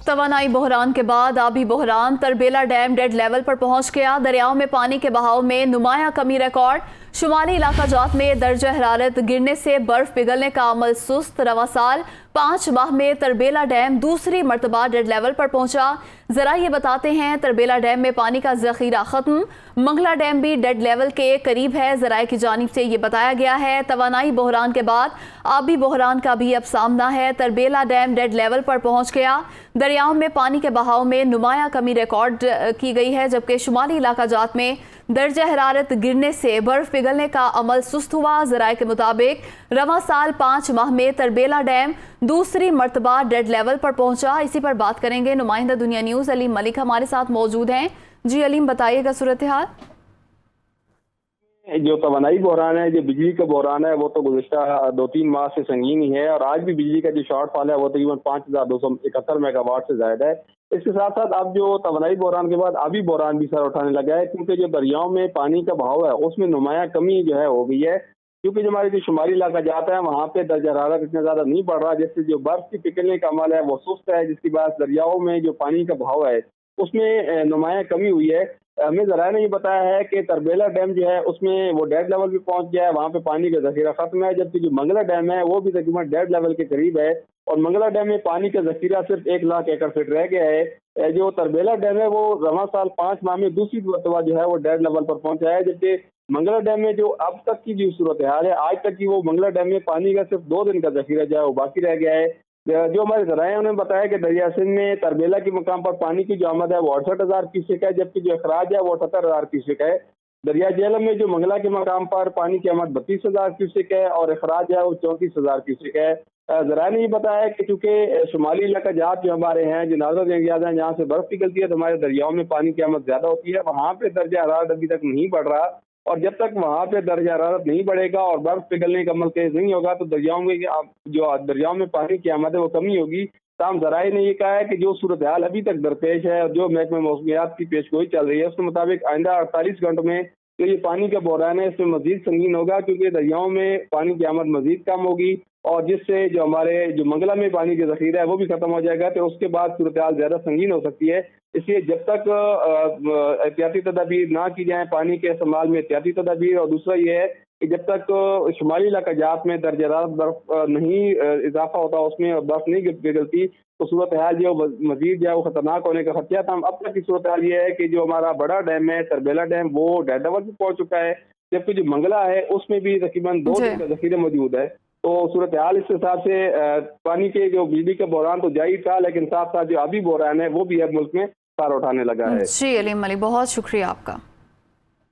तवानाई बहरान के बाद आबी बहरान तरबेला डैम डेड लेवल पर पहुंच गया। दरियाओं में पानी के बहाव में नुमाया कमी रिकॉर्ड। शुमाली इलाका जात में दर्जा हरारत गिरने से बर्फ पिघलने का अमल सुस्त। रवा साल 5 माह में तरबेला डैम दूसरी मरतबा डेड लेवल पर पहुंचा। जरा ये बताते हैं, तरबेला डैम में पानी का जखीरा खत्म, मंगला डैम भी डेड लेवल के करीब है। जराए की जानिब से ये बताया गया है। तवानाई बहरान के बाद आबी बहरान का भी अब सामना है। तरबेला डैम डेड लेवल पर पहुंच गया। दरियाओं में पानी के बहाव में नुमाया कमी रिकॉर्ड की गई है, जबकि शुमाली इलाका जात में दर्जा हरारत गिरने से बर्फ पिघलने का अमल सुस्त हुआ। जराए के मुताबिक रवा साल 5 माह में तरबेला डैम दूसरी मरतबा डेड लेवल पर पहुंचा। इसी पर बात करेंगे। नुमाइंदा दुनिया न्यूज अलीम मलिक हमारे साथ मौजूद हैं। जी अलीम, बताइएगा सूरत हाल। जो तवानाई बहरान है, जो बिजली का बहरान है, वो तो गुज़िश्ता 2-3 माह से संगीन ही है और आज भी बिजली का जो शॉर्टफॉल है वो तकरीबन 5271 मेगावाट से ज्यादा है। इसके साथ साथ अब जो तवानाई बहरान के बाद आबी बहरान भी सर उठाने लगा है, क्योंकि जो दरियाओं में पानी का बहाव है उसमें नुमाया कमी जो है हो गई है। क्योंकि जो हमारी जो शुमारी इलाका जाता है वहाँ पे दर्जा हरारत इतना ज्यादा नहीं बढ़ रहा, जिससे जो बर्फ की पिघलने का अमल है वो सुस्त है, जिसकी बात दरियाओं में जो पानी का बहाव है उसमें नुमाया कमी हुई है। हमें जराए ने ये बताया है कि तरबेला डैम जो है उसमें वो डेड लेवल पे पहुंच गया है, वहाँ पे पानी का जखीरा खत्म है, जबकि जो मंगला डैम है वो भी तकरीबन डेड लेवल के करीब है और मंगला डैम में पानी का जखीरा सिर्फ 1 लाख एकड़ फीट रह गया है। जो तरबेला डैम है वो रवा साल 5 माह में दूसरी मरतबा जो है वो डेड लेवल पर पहुंचा है, जबकि मंगला डैम में जो अब तक की जो सूरत हाल है, आज तक की वो मंगला डैम में पानी का सिर्फ 2 दिन का जखीरा जो है वो बाकी रह गया है। जो हमारे जराए उन्होंने बताया कि दरिया सिंध में तरबेला के मुकाम पर पानी की जो आमद है वो 68,000 क्यूसेक है, जबकि जो अखराज है वो 78,000 क्यूसेक है। दरिया जेहलम में जो मंगला के मकाम पर पानी की आमद 32,000 क्यूसेक है और अखराज है वो 34,000 क्यूसेक है। जराए ने ये बताया कि चूंकि शुमाली इलाका जात जो हमारे हैं, जो नाजर जंगियात हैं, जहाँ से बर्फ पिघलती है तो हमारे दरियाओं में पानी की आमद ज्यादा होती है, वहाँ पे दर्जा हरारत अभी तक नहीं बढ़ रहा और जब तक वहाँ पे दर्जा हरारत नहीं बढ़ेगा और बर्फ पिघलने का अमल तेज नहीं होगा तो दरियाओं में जो दरियाओं में पानी की आमद है वो कमी होगी। ताम जराए ने ये कहा है कि जो सूरत हाल अभी तक दरपेश है और जो महकमा मौसमियात की पेशगोई चल रही है उसके मुताबिक आइंदा 48 घंटों में जो ये पानी का बहरान है इसमें मजीद संगीन होगा, क्योंकि दरियाओं में पानी की आमद मजीद कम होगी और जिससे जो हमारे जो मंगला में पानी का जखीरा है वो भी खत्म हो जाएगा, तो उसके बाद सूरत हाल ज्यादा संगीन हो सकती है। इसलिए जब तक एहतियाती तदाबीर ना की जाए, पानी के इस्तेमाल में एहतियाती तदाबीर, और दूसरा ये है कि जब तक शुमाली इलाका जात में दर्जा हरारत बर्फ नहीं इजाफा होता उसमें और बर्फ नहीं पिघलती तो सूरत हाल जो मजीद जो है वो खतरनाक होने का खतरा था। अब तक की सूरत हाल ये है कि जो हमारा बड़ा डैम है तरबेला डैम वो डेड लेवल पे पहुंच चुका है, जबकि जो मंगला है उसमें भी तकरीबन 2 दिन का जखीरा मौजूद है। तो सूरत हाल इस हिसाब से पानी के जो बिजली का बहरान तो जारी था, लेकिन साथ साथ जो आबी बहरान है वो भी अब मुल्क में सार उठाने लगा है। जी अलीम मलिक, बहुत शुक्रिया आपका।